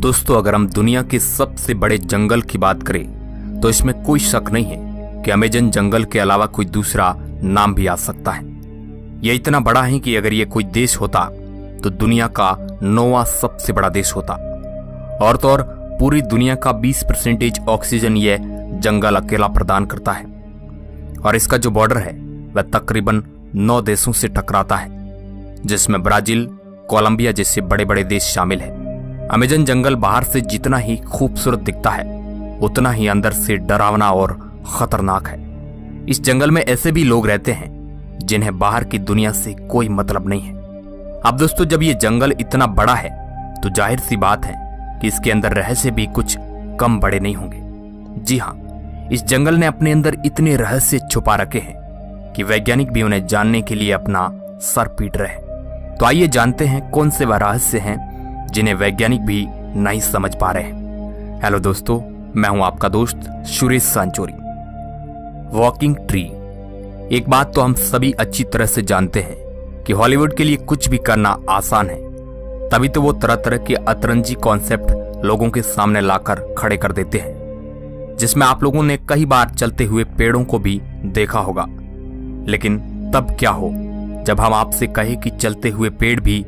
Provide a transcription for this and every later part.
दोस्तों, अगर हम दुनिया के सबसे बड़े जंगल की बात करें तो इसमें कोई शक नहीं है कि अमेजन जंगल के अलावा कोई दूसरा नाम भी आ सकता है। यह इतना बड़ा है कि अगर यह कोई देश होता तो दुनिया का 9वां सबसे बड़ा देश होता। और तो और पूरी दुनिया का 20% ऑक्सीजन यह जंगल अकेला प्रदान करता है। और इसका जो बॉर्डर है वह तकरीबन 9 देशों से टकराता है, जिसमें ब्राजील, कोलंबिया जैसे बड़े बड़े देश शामिल हैं। अमेजन जंगल बाहर से जितना ही खूबसूरत दिखता है उतना ही अंदर से डरावना और खतरनाक है। इस जंगल में ऐसे भी लोग रहते हैं जिन्हें बाहर की दुनिया से कोई मतलब नहीं है। अब दोस्तों, जब ये जंगल इतना बड़ा है तो जाहिर सी बात है कि इसके अंदर रहस्य भी कुछ कम बड़े नहीं होंगे। जी हाँ, इस जंगल ने अपने अंदर इतने रहस्य छुपा रखे हैं कि वैज्ञानिक भी उन्हें जानने के लिए अपना सर पीट रहे हैं। तो आइए जानते हैं कौन से वह रहस्य हैं जिन्हें वैज्ञानिक भी नहीं समझ पा रहे हैं। हेलो दोस्तों, मैं हूं आपका दोस्त सुरेश सांचोरी। Walking tree. एक बात तो हम सभी अच्छी तरह से जानते हैं कि हॉलीवुड के लिए कुछ भी करना आसान है, तभी तो वो तरह तरह के अतरंजी कॉन्सेप्ट लोगों के सामने लाकर खड़े कर देते हैं, जिसमें आप लोगों ने कई बार चलते हुए पेड़ों को भी देखा होगा। लेकिन तब क्या हो जब हम आपसे कहें कि चलते हुए पेड़ भी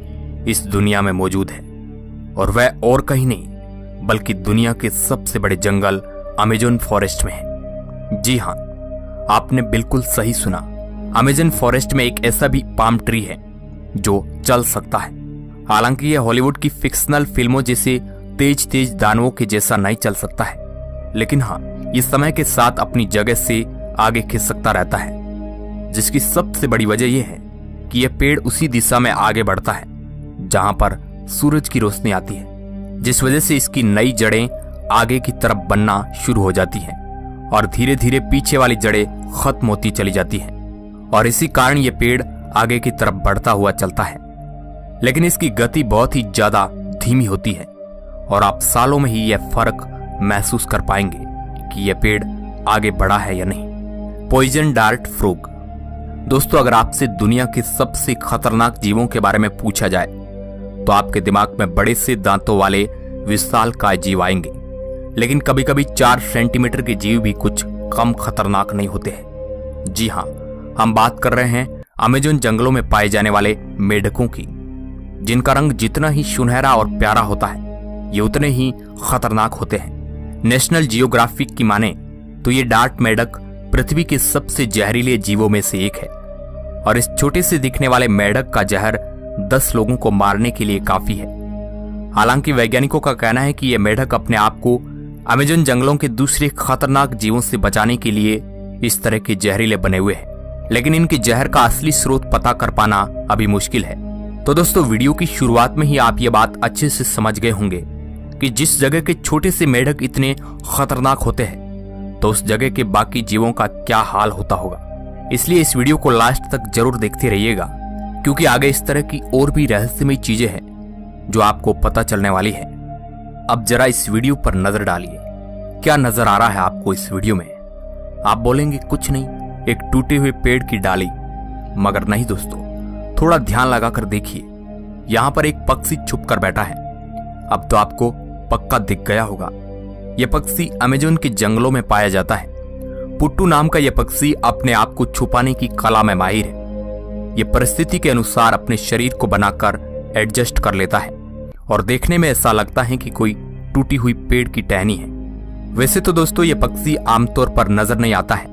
इस दुनिया में मौजूद है, और वह और कहीं नहीं बल्कि दुनिया के सबसे बड़े जंगल अमेजन फॉरेस्ट में है। जी हाँ, आपने बिल्कुल सही सुना। अमेजन फॉरेस्ट में एक ऐसा भी पाम ट्री है जो चल सकता है। हालांकि यह हॉलीवुड की फिक्शनल फिल्मों जैसे तेज तेज दानवों के जैसा नहीं चल सकता है, लेकिन हाँ, ये समय के साथ अपनी जगह से आगे खिंच सकता रहता है, जिसकी सबसे बड़ी वजह यह है कि यह पेड़ उसी दिशा में आगे बढ़ता है जहां पर सूरज की रोशनी आती है, जिस वजह से इसकी नई जड़ें आगे की तरफ बनना शुरू हो जाती हैं और धीरे धीरे पीछे वाली जड़ें खत्म होती चली जाती हैं, और इसी कारण यह पेड़ आगे की तरफ बढ़ता हुआ चलता है। लेकिन इसकी गति बहुत ही ज्यादा धीमी होती है और आप सालों में ही यह फर्क महसूस कर पाएंगे कि यह पेड़ आगे बढ़ा है या नहीं। Poison dart frog. दोस्तों, अगर आपसे दुनिया के सबसे खतरनाक जीवों के बारे में पूछा जाए तो आपके दिमाग में बड़े से दांतों वाले विशालकाय जीव आएंगे, लेकिन कभी कभी 4 सेंटीमीटर के जीव भी कुछ कम खतरनाक नहीं होते हैं। जी हाँ, हम बात कर रहे हैं अमेजन जंगलों में पाए जाने वाले मेढकों की, जिनका रंग जितना ही सुनहरा और प्यारा होता है ये उतने ही खतरनाक होते हैं। नेशनल जियोग्राफिक की माने तो ये डार्ट मेढक पृथ्वी के सबसे जहरीले जीवों में से एक है, और इस छोटे से दिखने वाले मेढक का जहर 10 लोगों को मारने के लिए काफी है। हालांकि वैज्ञानिकों का कहना है कि यह मेढक अपने आप को अमेजन जंगलों के दूसरे खतरनाक जीवों से बचाने के लिए इस तरह के जहरीले बने हुए हैं, लेकिन इनके जहर का असली स्रोत पता कर पाना अभी मुश्किल है। तो दोस्तों, वीडियो की शुरुआत में ही आप ये बात अच्छे से समझ गए होंगे कि जिस जगह के छोटे से मेढक इतने खतरनाक होते हैं तो उस जगह के बाकी जीवों का क्या हाल होता होगा। इसलिए इस वीडियो को लास्ट तक जरूर देखते रहिएगा, क्योंकि आगे इस तरह की और भी रहस्यमयी चीजें हैं जो आपको पता चलने वाली है। अब जरा इस वीडियो पर नजर डालिए। क्या नजर आ रहा है आपको इस वीडियो में? आप बोलेंगे कुछ नहीं, एक टूटे हुए पेड़ की डाली, मगर नहीं दोस्तों, थोड़ा ध्यान लगाकर देखिए। यहां पर एक पक्षी छुप कर बैठा है। अब तो आपको पक्का दिख गया होगा। यह पक्षी अमेजन के जंगलों में पाया जाता है। पुट्टू नाम का यह पक्षी अपने आप को छुपाने की कला में माहिर है। यह परिस्थिति के अनुसार अपने शरीर को बनाकर एडजस्ट कर लेता है और देखने में ऐसा लगता है कि कोई टूटी हुई पेड़ की टहनी है। वैसे तो दोस्तों, यह पक्षी आमतौर पर नजर नहीं आता है,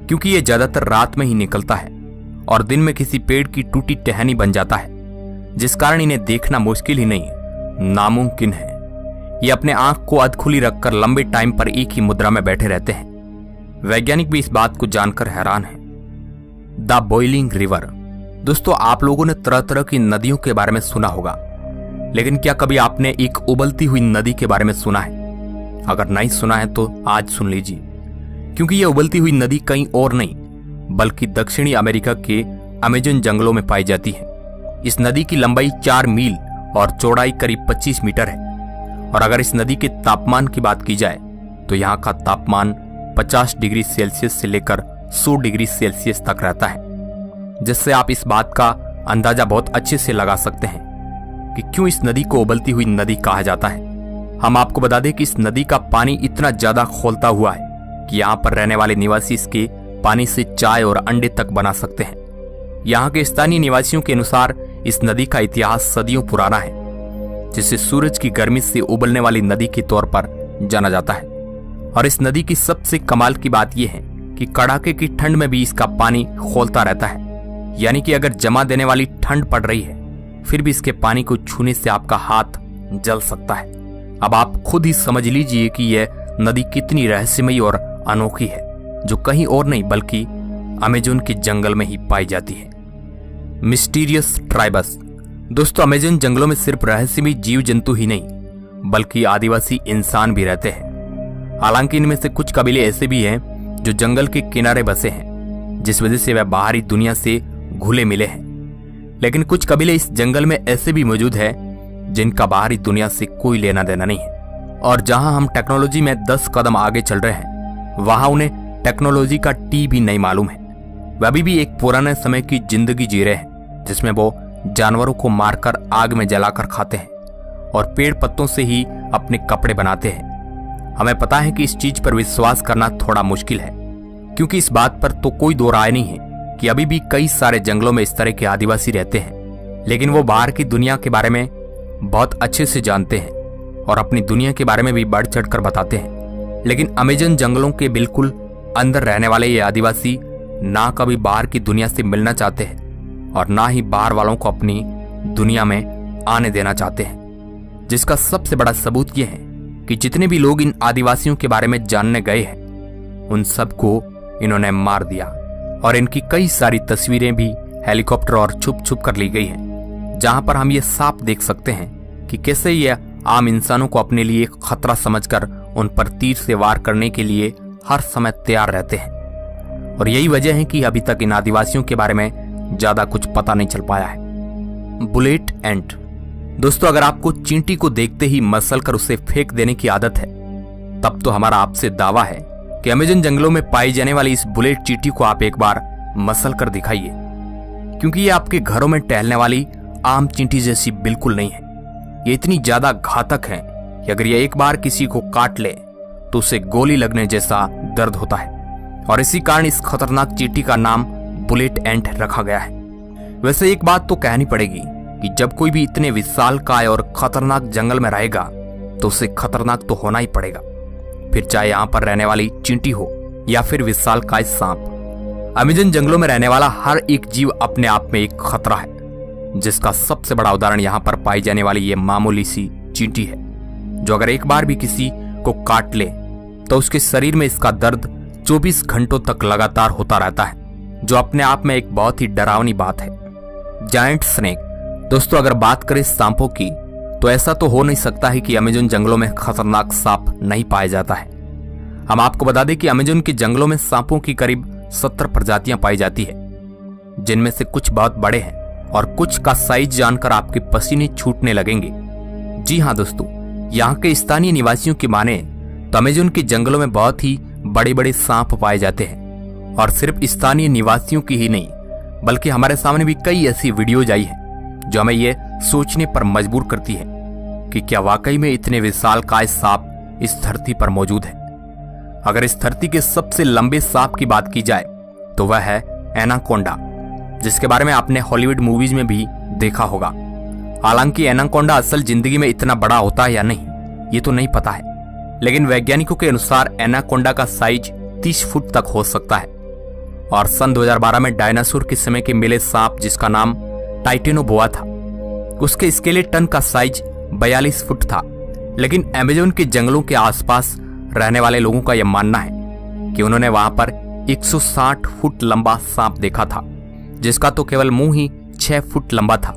क्योंकि यह ज्यादातर रात में ही निकलता है और दिन में किसी पेड़ की टूटी टहनी बन जाता है, जिस कारण इन्हें देखना मुश्किल ही नहीं नामुमकिन है। ये अपने आंख को अधखुली रखकर लंबे टाइम पर एक ही मुद्रा में बैठे रहते हैं। वैज्ञानिक भी इस बात को जानकर हैरान है। The boiling river. दोस्तों, आप लोगों ने तरह तरह की नदियों के बारे में सुना होगा, लेकिन क्या कभी आपने एक उबलती हुई नदी के बारे में सुना है? अगर नहीं सुना है तो आज सुन लीजिए, क्योंकि यह उबलती हुई नदी कहीं और नहीं बल्कि दक्षिणी अमेरिका के अमेजन जंगलों में पाई जाती है। इस नदी की लंबाई 4 मील और चौड़ाई करीब 25 मीटर है, और अगर इस नदी के तापमान की बात की जाए तो यहाँ का तापमान 50 डिग्री सेल्सियस से लेकर 100 डिग्री सेल्सियस तक रहता है, जिससे आप इस बात का अंदाजा बहुत अच्छे से लगा सकते हैं कि क्यों इस नदी को उबलती हुई नदी कहा जाता है। हम आपको बता दें कि इस नदी का पानी इतना ज्यादा खौलता हुआ है कि यहाँ पर रहने वाले निवासी इसके पानी से चाय और अंडे तक बना सकते हैं। यहाँ के स्थानीय निवासियों के अनुसार इस नदी का इतिहास सदियों पुराना है, जिसे सूरज की गर्मी से उबलने वाली नदी के तौर पर जाना जाता है। और इस नदी की सबसे कमाल की बात यह है कि कड़ाके की ठंड में भी इसका पानी खौलता रहता है, यानी कि अगर जमा देने वाली ठंड पड़ रही है फिर भी इसके पानी को छूने से आपका हाथ जल सकता है। अब आप खुद ही समझ लीजिए कि यह नदी कितनी रहस्यमयी और अनोखी है, जो कहीं और नहीं बल्कि अमेज़न के जंगल में ही पाई जाती है। Mysterious tribes. दोस्तों, अमेज़न जंगलों में सिर्फ रहस्यमयी जीव जंतु ही नहीं बल्कि आदिवासी इंसान भी रहते हैं। हालांकि इनमें से कुछ कबीले ऐसे भी हैं जो जंगल के किनारे बसे हैं, जिस वजह से वह बाहरी दुनिया से घुले मिले हैं। लेकिन कुछ कबीले इस जंगल में ऐसे भी मौजूद हैं जिनका बाहरी दुनिया से कोई लेना देना नहीं है। और जहां हम टेक्नोलॉजी में 10 कदम आगे चल रहे हैं, वहां उन्हें टेक्नोलॉजी का टी भी नहीं मालूम है। वे अभी भी एक पुराने समय की जिंदगी जी रहे हैं, जिसमें वो जानवरों को मारकर आग में जलाकर खाते हैं और पेड़ पत्तों से ही अपने कपड़े बनाते हैं। हमें पता है कि इस चीज पर विश्वास करना थोड़ा मुश्किल है, क्योंकि इस बात पर तो कोई दो राय नहीं है कि अभी भी कई सारे जंगलों में इस तरह के आदिवासी रहते हैं। लेकिन वो बाहर की दुनिया के बारे में बहुत अच्छे से जानते हैं और अपनी दुनिया के बारे में भी बढ़ चढ़ कर बताते हैं। लेकिन अमेज़न जंगलों के बिल्कुल अंदर रहने वाले ये आदिवासी ना कभी बाहर की दुनिया से मिलना चाहते हैं और ना ही बाहर वालों को अपनी दुनिया में आने देना चाहते हैं। जिसका सबसे बड़ा सबूत यह है कि जितने भी लोग इन आदिवासियों के बारे में जानने गए हैं, उन सबको इन्होंने मार दिया और इनकी कई सारी तस्वीरें भी हेलीकॉप्टर और छुप छुप कर ली गई हैं, जहां पर हम ये साफ देख सकते हैं कि कैसे ये आम इंसानों को अपने लिए खतरा समझकर उन पर तीर से वार करने के लिए हर समय तैयार रहते हैं। और यही वजह है कि अभी तक इन आदिवासियों के बारे में ज्यादा कुछ पता नहीं चल पाया है। बुलेट एंट। दोस्तों, अगर आपको चींटी को देखते ही मसल कर उसे फेंक देने की आदत है, तब तो हमारा आपसे दावा है कि अमेज़न जंगलों में पाई जाने वाली इस बुलेट चींटी को आप एक बार मसल कर दिखाइए, क्योंकि ये आपके घरों में टहलने वाली आम चींटी जैसी बिल्कुल नहीं है। ये इतनी ज्यादा घातक है कि अगर ये एक बार किसी को काट ले तो उसे गोली लगने जैसा दर्द होता है, और इसी कारण इस खतरनाक चींटी का नाम बुलेट एंट रखा गया है। वैसे एक बात तो कहनी पड़ेगी कि जब कोई भी इतने विशालकाय और खतरनाक जंगल में रहेगा तो उसे खतरनाक तो होना ही पड़ेगा, फिर चाहे यहाँ पर रहने वाली चींटी हो या फिर विशालकाय सांप। अमेज़न जंगलों में रहने वाला हर एक जीव अपने आप में एक खतरा है, जिसका सबसे बड़ा उदाहरण यहाँ पर पाई जाने वाली ये मामूली सी चींटी है, जो अगर एक बार भी किसी को काट ले तो उसके शरीर में इसका दर्द 24 घंटों तक लगातार होता रहता है, जो अपने आप में एक बहुत ही डरावनी बात है। Giant snake. दोस्तों, अगर बात करें सांपों की, तो ऐसा तो हो नहीं सकता है कि अमेज़न जंगलों में खतरनाक सांप नहीं पाया जाता है। हम आपको बता दें कि अमेज़न के जंगलों में सांपों की करीब 70 प्रजातियां पाई जाती है, जिनमें से कुछ बहुत बड़े हैं और कुछ का साइज जानकर आपके पसीने छूटने लगेंगे। जी हाँ दोस्तों, यहाँ के स्थानीय निवासियों की माने तो अमेज़न के जंगलों में बहुत ही बड़े बड़े सांप पाए जाते हैं, और सिर्फ स्थानीय निवासियों की ही नहीं बल्कि हमारे सामने भी कई ऐसी वीडियोज आई है जो हमें ये सोचने पर मजबूर करती है कि क्या वाकई में इतने विशालकाय सांप इस धरती पर मौजूद है। अगर इस धरती के सबसे लंबे सांप की बात की जाए तो वह है एनाकोंडा, जिसके बारे में आपने हॉलीवुड मूवीज में भी देखा होगा। हालांकि एनाकोंडा असल जिंदगी में इतना बड़ा होता है या नहीं ये तो नहीं पता है, लेकिन वैज्ञानिकों के अनुसार एनाकोंडा का साइज 30 फुट तक हो सकता है। और सन 2012 में डायनासोर के समय के मिले सांप जिसका नाम टाइटेनोबोआ था, उसके स्केलेटन का साइज 42 फुट था। लेकिन अमेज़न के जंगलों के आसपास रहने वाले लोगों का यह मानना है कि उन्होंने वहां पर 160 फुट लंबा सांप देखा था, जिसका तो केवल मुंह ही 6 फुट लंबा था।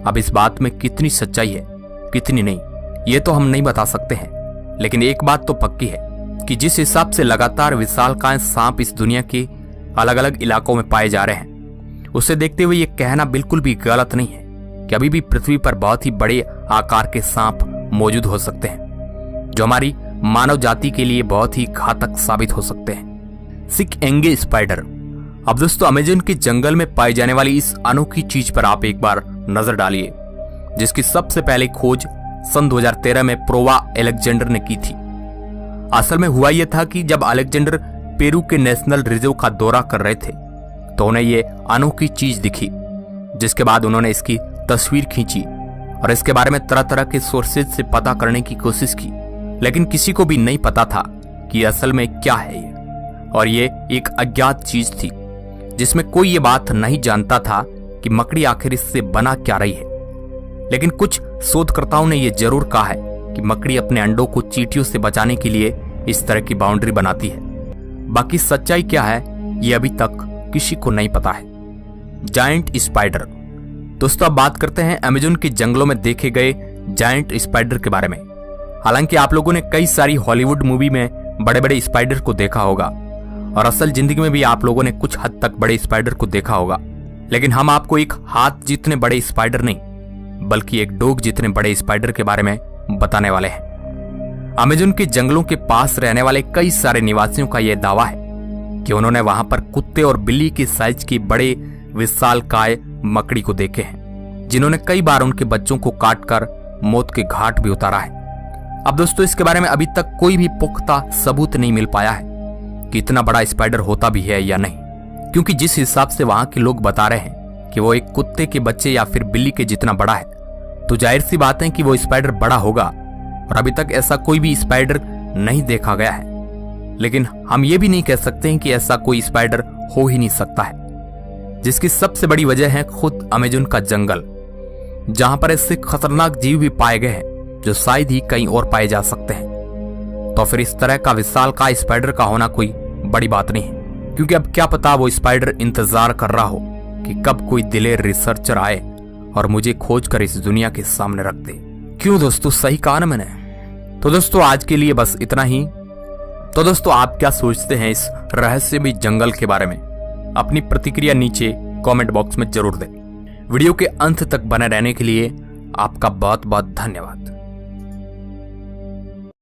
अब इस बात में कितनी सच्चाई है कितनी नहीं ये तो हम नहीं बता सकते हैं, लेकिन एक बात तो पक्की है कि जिस हिसाब से लगातार विशालकाय सांप इस दुनिया के अलग अलग इलाकों में पाए जा रहे हैं, उसे देखते हुए ये कहना बिल्कुल भी गलत नहीं है कि अभी भी पृथ्वी पर बहुत ही बड़े आकार के सांप मौजूद हो सकते हैं, जो हमारी मानव जाति के लिए बहुत ही घातक साबित हो सकते हैं। सिक एंगे स्पाइडर। अब दोस्तों, अमेज़न के जंगल में पाई जाने वाली इस अनोखी चीज पर आप एक बार नजर डालिए, जिसकी सबसे पहले खोज सन 2013 में प्रोवा अलेक्जेंडर ने की थी। असल में हुआ यह था कि जब अलेक्जेंडर पेरू के नेशनल रिजर्व का दौरा कर रहे थे तो उन्हें ये अनोखी चीज दिखी, जिसके बाद उन्होंने इसकी तस्वीर खींची और इसके बारे में तरह तरह के सोर्सेज से पता करने की कोशिश की, लेकिन किसी को भी नहीं पता था कि असल में क्या है ये। और ये एक अज्ञात चीज थी जिसमें कोई ये बात नहीं जानता था कि मकड़ी आखिर इससे बना क्या रही है। लेकिन कुछ शोधकर्ताओं ने यह जरूर कहा है कि मकड़ी अपने अंडों को चींटियों से बचाने के लिए इस तरह की बाउंड्री बनाती है। बाकी सच्चाई क्या है ये अभी तक किसी को नहीं पता है। Giant spider. दोस्तों अब बात करते हैं अमेज़न के जंगलों में देखे गए जायंट स्पाइडर के बारे में। हालांकि आप लोगों ने कई सारी हॉलीवुड मूवी में बड़े बड़े स्पाइडर को देखा होगा और असल जिंदगी में भी आप लोगों ने कुछ हद तक बड़े स्पाइडर को देखा होगा, लेकिन हम आपको एक हाथ जितने बड़े स्पाइडर नहीं बल्कि एक डोग जितने बड़े स्पाइडर के बारे में बताने वाले हैं। अमेज़न के जंगलों के पास रहने वाले कई सारे निवासियों का यह दावा है कि उन्होंने वहां पर कुत्ते और बिल्ली के साइज के बड़े विशालकाय मकड़ी को देखे हैं, जिन्होंने कई बार उनके बच्चों को काटकर मौत के घाट भी उतारा है। अब दोस्तों इसके बारे में अभी तक कोई भी पुख्ता सबूत नहीं मिल पाया है कि इतना बड़ा स्पाइडर होता भी है या नहीं, क्योंकि जिस हिसाब से वहां के लोग बता रहे हैं कि वो एक कुत्ते के बच्चे या फिर बिल्ली के जितना बड़ा है, तो जाहिर सी बात है कि वो स्पाइडर बड़ा होगा और अभी तक ऐसा कोई भी स्पाइडर नहीं देखा गया है। लेकिन हम ये भी नहीं कह सकते हैं कि ऐसा कोई स्पाइडर हो ही नहीं सकता है, जिसकी सबसे बड़ी वजह है खुद अमेज़न का जंगल, जहां पर ऐसे खतरनाक जीव भी पाए गए हैं जो शायद ही कहीं और पाए जा सकते हैं। तो फिर इस तरह का विशालकाय स्पाइडर का होना कोई बड़ी बात नहीं है, क्योंकि अब क्या पता वो स्पाइडर इंतजार कर रहा हो कि कब कोई दिलेर रिसर्चर आए और मुझे खोज कर इस दुनिया के सामने रख दे। क्यों दोस्तों, सही कहा ना मैंने? तो दोस्तों आज के लिए बस इतना ही। तो दोस्तों आप क्या सोचते हैं इस रहस्यमयी जंगल के बारे में? अपनी प्रतिक्रिया नीचे कमेंट बॉक्स में जरूर दें। वीडियो के अंत तक बने रहने के लिए आपका बहुत बहुत धन्यवाद।